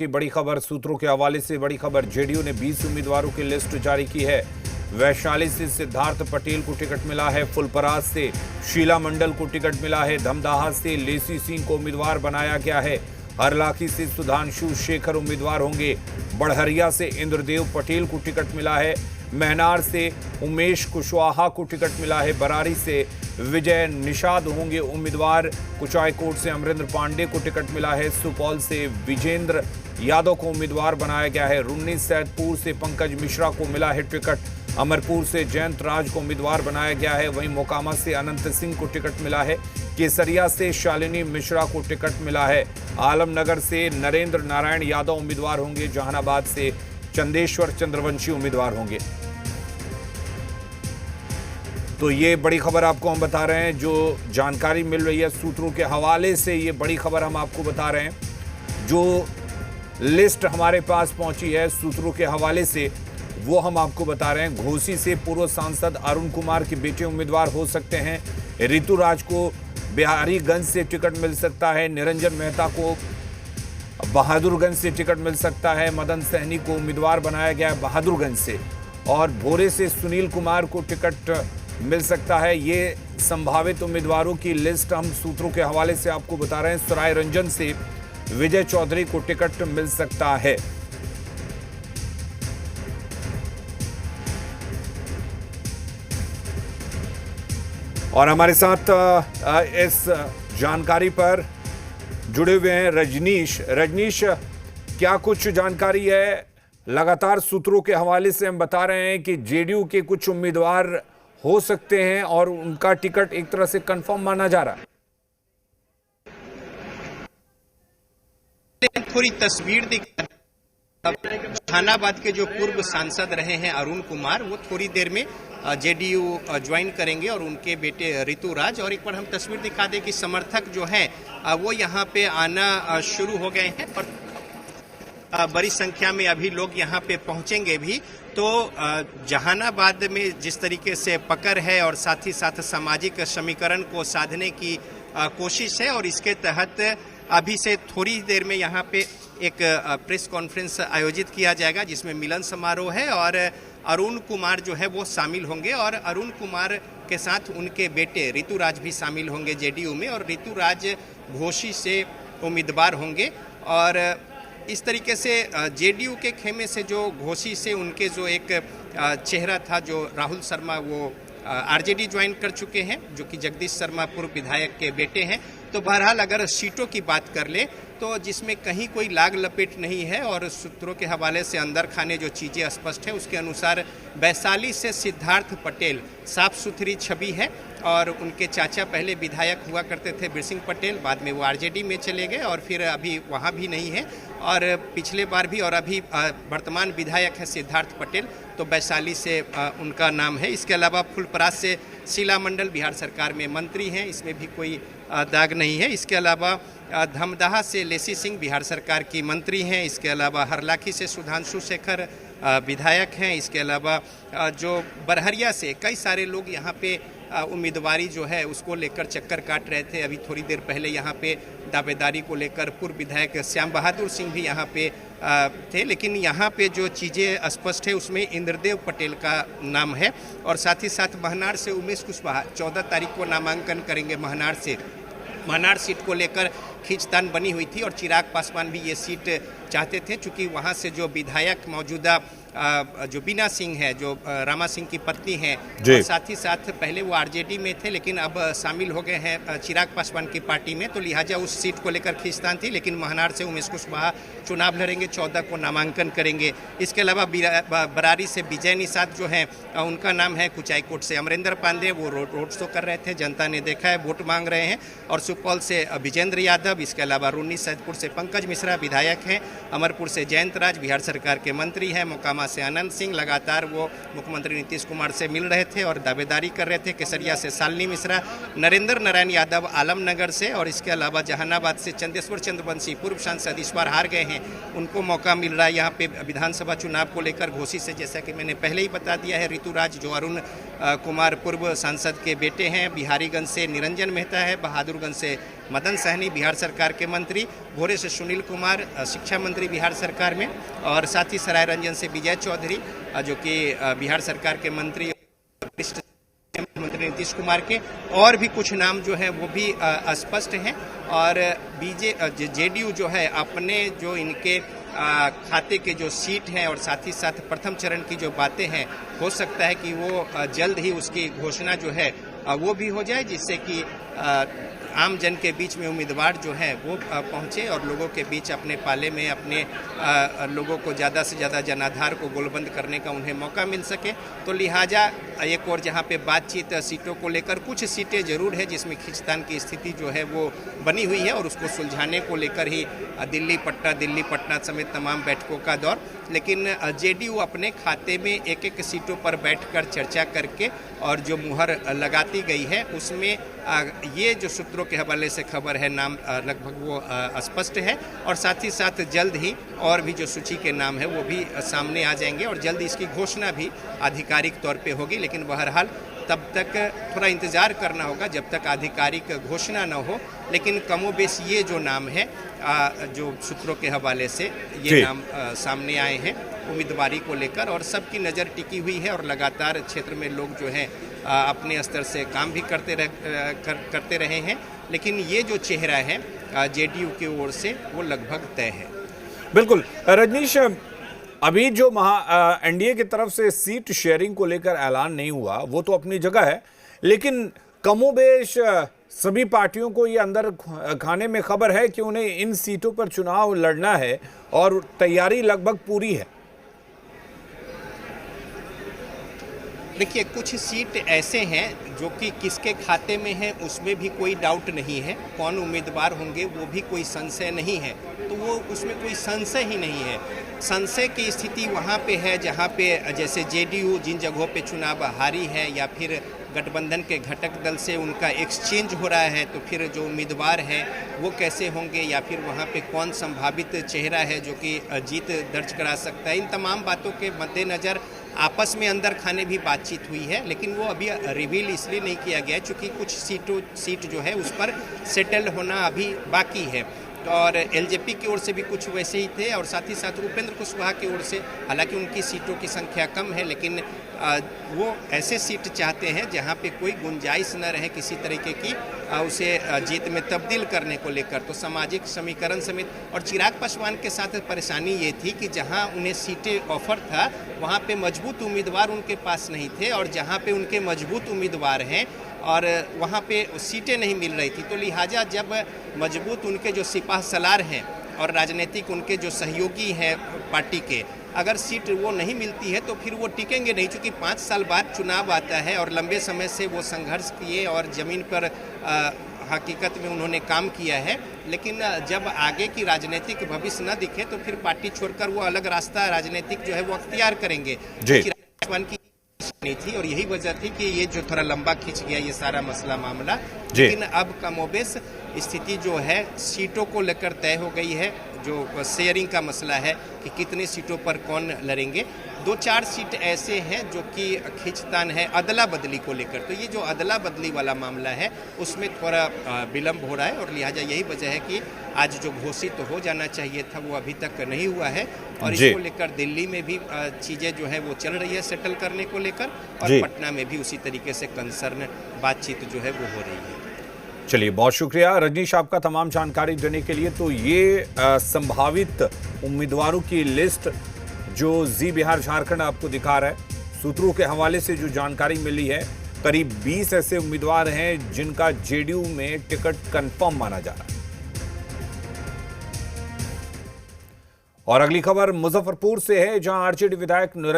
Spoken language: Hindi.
की बड़ी खबर सूत्रों के हवाले से बड़ी खबर। जेडीयू ने 20 उम्मीदवारों की लिस्ट जारी की है। वैशाली से सिद्धार्थ पटेल को टिकट मिला है। फुलपरास से शीला मंडल को टिकट मिला है। धमदाहा से लेसी सिंह को उम्मीदवार बनाया गया है। हरलाखी से सुधांशु शेखर उम्मीदवार होंगे। बड़हरिया से इंद्रदेव पटेल को टिकट मिला है। महनार से उमेश कुशवाहा को टिकट मिला है। बरारी से विजय निषाद होंगे उम्मीदवार। कुचायकोट से अमरेंद्र पांडे को टिकट मिला है। सुपौल से विजेंद्र यादव को उम्मीदवार बनाया गया है। रुन्नी सैदपुर से पंकज मिश्रा को मिला है टिकट। अमरपुर से जयंत राज को उम्मीदवार बनाया गया है। वहीं मोकामा से अनंत सिंह को टिकट मिला है। केसरिया से शालिनी मिश्रा को टिकट मिला है। आलमनगर से नरेंद्र नारायण यादव उम्मीदवार होंगे। जहानाबाद से चंदेश्वर चंद्रवंशी उम्मीदवार होंगे। तो ये बड़ी खबर आपको हम बता रहे हैं, जो जानकारी मिल रही है सूत्रों के हवाले से। ये बड़ी खबर हम आपको बता रहे हैं। जो लिस्ट हमारे पास पहुंची है सूत्रों के हवाले से, वो हम आपको बता रहे हैं। घोसी से पूर्व सांसद अरुण कुमार के बेटे उम्मीदवार हो सकते हैं। ऋतुराज को बिहारीगंज से टिकट मिल सकता है। निरंजन मेहता को बहादुरगंज से टिकट मिल सकता है। मदन सहनी को उम्मीदवार बनाया गया है बहादुरगंज से। और भोरे से सुनील कुमार को टिकट मिल सकता है। ये संभावित उम्मीदवारों की लिस्ट हम सूत्रों के हवाले से आपको बता रहे हैं। सरायरंजन से विजय चौधरी को टिकट मिल सकता है। और हमारे साथ इस जानकारी पर जुड़े हुए हैं रजनीश। रजनीश, क्या कुछ जानकारी है? लगातार सूत्रों के हवाले से हम बता रहे हैं कि जेडीयू के कुछ उम्मीदवार हो सकते हैं और उनका टिकट एक तरह से कंफर्म माना जा रहा है। थोड़ी तस्वीर दिखा। जहानाबाद के जो पूर्व सांसद रहे हैं अरुण कुमार, वो थोड़ी देर में जेडीयू ज्वाइन करेंगे और उनके बेटे ऋतुराज। और एक बार हम तस्वीर दिखा दें कि समर्थक जो हैं वो यहाँ पे आना शुरू हो गए हैं और बड़ी संख्या में अभी लोग यहाँ पे पहुंचेंगे भी। तो जहानाबाद में जिस तरीके से पकड़ है और साथ ही साथ सामाजिक समीकरण को साधने की कोशिश है, और इसके तहत अभी से थोड़ी देर में यहाँ पे एक प्रेस कॉन्फ्रेंस आयोजित किया जाएगा जिसमें मिलन समारोह है और अरुण कुमार जो है वो शामिल होंगे। और अरुण कुमार के साथ उनके बेटे ऋतुराज भी शामिल होंगे जेडीयू में। और ऋतुराज घोसी से उम्मीदवार होंगे। और इस तरीके से जेडीयू के खेमे से जो घोसी से उनके जो एक चेहरा था, जो राहुल शर्मा, वो आरजेडी ज्वाइन कर चुके हैं, जो कि जगदीश शर्मा पूर्व विधायक के बेटे हैं। तो बहरहाल अगर सीटों की बात कर ले तो जिसमें कहीं कोई लाग लपेट नहीं है और सूत्रों के हवाले से अंदर खाने जो चीज़ें स्पष्ट है उसके अनुसार वैशाली से सिद्धार्थ पटेल साफ सुथरी छवि है। और उनके चाचा पहले विधायक हुआ करते थे बिरसिंह पटेल, बाद में वो आरजेडी में चले गए और फिर अभी वहाँ भी नहीं है और पिछले बार भी, और अभी वर्तमान विधायक है सिद्धार्थ पटेल। तो वैशाली से उनका नाम है। इसके अलावा फुलपरास से शीला मंडल बिहार सरकार में मंत्री हैं, इसमें भी कोई दाग नहीं है। इसके अलावा धमदाहा से लेसी सिंह बिहार सरकार की मंत्री हैं। इसके अलावा हरलाखी से सुधांशु शेखर विधायक हैं। इसके अलावा जो बड़हरिया से कई सारे लोग यहाँ पे उम्मीदवारी जो है उसको लेकर चक्कर काट रहे थे। अभी थोड़ी देर पहले यहाँ पे दावेदारी को लेकर पूर्व विधायक श्याम बहादुर सिंह भी यहाँ पे थे। लेकिन यहाँ पे जो चीज़ें स्पष्ट है उसमें इंद्रदेव पटेल का नाम है। और साथ ही साथ महनार से उमेश कुशवाहा 14 तारीख को नामांकन करेंगे। महनार सीट को लेकर खींचतान बनी हुई थी और चिराग पासवान भी ये सीट चाहते थे, चूँकि वहाँ से जो विधायक मौजूदा जो बीना सिंह है, जो रामा सिंह की पत्नी हैं, और साथ ही साथ पहले वो आरजेडी में थे लेकिन अब शामिल हो गए हैं चिराग पासवान की पार्टी में। तो लिहाजा उस सीट को लेकर खींचतान थी। लेकिन महनार से उमेश कुशवाहा चुनाव लड़ेंगे, 14 को नामांकन करेंगे। इसके अलावा बरारी से विजय निषाद जो हैं उनका नाम है। कुचायकोट से अमरेंद्र पांडे, वो रोड शो कर रहे थे, जनता ने देखा है, वोट मांग रहे हैं। और सुपौल से विजेंद्र यादव। इसके अलावा रुन्नी सैदपुर से पंकज मिश्रा विधायक हैं। अमरपुर से जयंत राज बिहार सरकार के मंत्री हैं। मोकामा से अनंत सिंह, लगातार वो मुख्यमंत्री नीतीश कुमार से मिल रहे थे और दावेदारी कर रहे थे। केसरिया से शालिनी मिश्रा, नरेंद्र नारायण यादव आलमनगर से। और इसके अलावा जहानाबाद से चंदेश्वर चंद्रवंशी पूर्व सांसद इस बार हार गए हैं, उनको मौका मिल रहा है यहाँ पे विधानसभा चुनाव को लेकर। घोसी से जैसा कि मैंने पहले ही बता दिया है ऋतुराज, जो अरुण कुमार पूर्व सांसद के बेटे हैं। बिहारीगंज से निरंजन मेहता है। बहादुरगंज से मदन सहनी बिहार सरकार के मंत्री, भोरे से सुनील कुमार शिक्षा मंत्री बिहार सरकार में, और साथ ही सराय रंजन से विजय चौधरी जो कि बिहार सरकार के मंत्री, मुख्यमंत्री नीतीश कुमार के, और भी कुछ नाम जो है वो भी स्पष्ट हैं। और जेडीयू जो है अपने जो इनके खाते के जो सीट हैं और साथ ही साथ प्रथम चरण की जो बातें हैं, हो सकता है कि वो जल्द ही उसकी घोषणा जो है वो भी हो जाए, जिससे कि आम जन के बीच में उम्मीदवार जो है वो पहुंचे और लोगों के बीच अपने पाले में अपने लोगों को ज़्यादा से ज़्यादा जनाधार को गोलबंद करने का उन्हें मौका मिल सके। तो लिहाजा एक और जहां पे बातचीत सीटों को लेकर, कुछ सीटें जरूर है जिसमें खींचतान की स्थिति जो है वो बनी हुई है और उसको सुलझाने को लेकर ही दिल्ली पटना समेत तमाम बैठकों का दौर। लेकिन जेडीयू अपने खाते में एक एक सीटों पर बैठकर चर्चा करके और जो मुहर लगाती गई है उसमें ये जो सूत्रों के हवाले से खबर है, नाम लगभग वो स्पष्ट है, और साथ ही साथ जल्द ही और भी जो सूची के नाम है वो भी सामने आ जाएंगे और जल्द इसकी घोषणा भी आधिकारिक तौर पे होगी। लेकिन बहरहाल तब तक थोड़ा इंतजार करना होगा जब तक आधिकारिक घोषणा न हो। लेकिन कमोबेश ये जो नाम है जो सूत्रों के हवाले से ये नाम सामने आए हैं उम्मीदवारी को लेकर, और सबकी नज़र टिकी हुई है और लगातार क्षेत्र में लोग जो हैं अपने स्तर से काम भी करते रहे हैं। लेकिन ये जो चेहरा है जेडीयू की ओर से वो लगभग तय है। बिल्कुल रजनीश, अभी जो एनडीए की तरफ से सीट शेयरिंग को लेकर ऐलान नहीं हुआ वो तो अपनी जगह है, लेकिन कमोबेश सभी पार्टियों को ये अंदर खाने में खबर है कि उन्हें इन सीटों पर चुनाव लड़ना है और तैयारी लगभग पूरी है। देखिए, कुछ सीट ऐसे हैं जो कि किसके खाते में है उसमें भी कोई डाउट नहीं है, कौन उम्मीदवार होंगे वो भी कोई संशय नहीं है, तो वो उसमें कोई संशय ही नहीं है। संशय की स्थिति वहाँ पे है जहाँ पे जैसे जेडीयू जिन जगहों पे चुनाव हारी है या फिर गठबंधन के घटक दल से उनका एक्सचेंज हो रहा है, तो फिर जो उम्मीदवार हैं वो कैसे होंगे, या फिर वहाँ पे कौन संभावित चेहरा है जो कि जीत दर्ज करा सकता है। इन तमाम बातों के मद्देनज़र आपस में अंदर खाने भी बातचीत हुई है, लेकिन वो अभी रिवील इसलिए नहीं किया गया क्योंकि कुछ सीट जो है उस पर सेटल होना अभी बाकी है। और एलजेपी की ओर से भी कुछ वैसे ही थे और साथ ही साथ उपेंद्र कुशवाहा की ओर से, हालांकि उनकी सीटों की संख्या कम है, लेकिन वो ऐसे सीट चाहते हैं जहां पे कोई गुंजाइश न रहे किसी तरीके की उसे जीत में तब्दील करने को लेकर। तो सामाजिक समीकरण समेत, और चिराग पासवान के साथ परेशानी ये थी कि जहां उन्हें सीटें ऑफर था वहां पे मजबूत उम्मीदवार उनके पास नहीं थे, और जहां पे उनके मजबूत उम्मीदवार हैं और वहाँ पे सीटें नहीं मिल रही थी, तो लिहाजा जब मजबूत उनके जो सिपाह सलार हैं और राजनीतिक उनके जो सहयोगी हैं पार्टी के, अगर सीट वो नहीं मिलती है तो फिर वो टिकेंगे नहीं, क्योंकि 5 साल बाद चुनाव आता है और लंबे समय से वो संघर्ष किए और ज़मीन पर हकीकत में उन्होंने काम किया है। लेकिन जब आगे की राजनीतिक भविष्य न दिखे तो फिर पार्टी छोड़कर वो अलग रास्ता राजनीतिक जो है वो अख्तियार करेंगे। की नहीं थी और यही वजह थी कि ये जो थोड़ा लंबा खिंच गया ये सारा मसला मामला। लेकिन अब कमोबेश स्थिति जो है सीटों को लेकर तय हो गई है। जो शेयरिंग का मसला है कि कितने सीटों पर कौन लड़ेंगे, 2-4 सीट ऐसे हैं जो कि खींचतान है अदला बदली को लेकर, तो ये जो अदला बदली वाला मामला है उसमें थोड़ा विलम्ब हो रहा है और लिहाजा यही वजह है कि आज जो घोषित तो हो जाना चाहिए था वो अभी तक नहीं हुआ है। और इसको लेकर दिल्ली में भी चीज़ें जो है वो चल रही है सेटल करने को लेकर, और पटना में भी उसी तरीके से कंसर्न बातचीत जो है वो हो रही है। चलिए, बहुत शुक्रिया रजनीश आपका तमाम जानकारी देने के लिए। तो ये संभावित उम्मीदवारों की लिस्ट जो जी बिहार झारखंड आपको दिखा रहा है, सूत्रों के हवाले से जो जानकारी मिली है, करीब 20 ऐसे उम्मीदवार हैं जिनका जेडीयू में टिकट कंफर्म माना जा रहा है। और अगली खबर मुजफ्फरपुर से है, जहां आरजेडी विधायक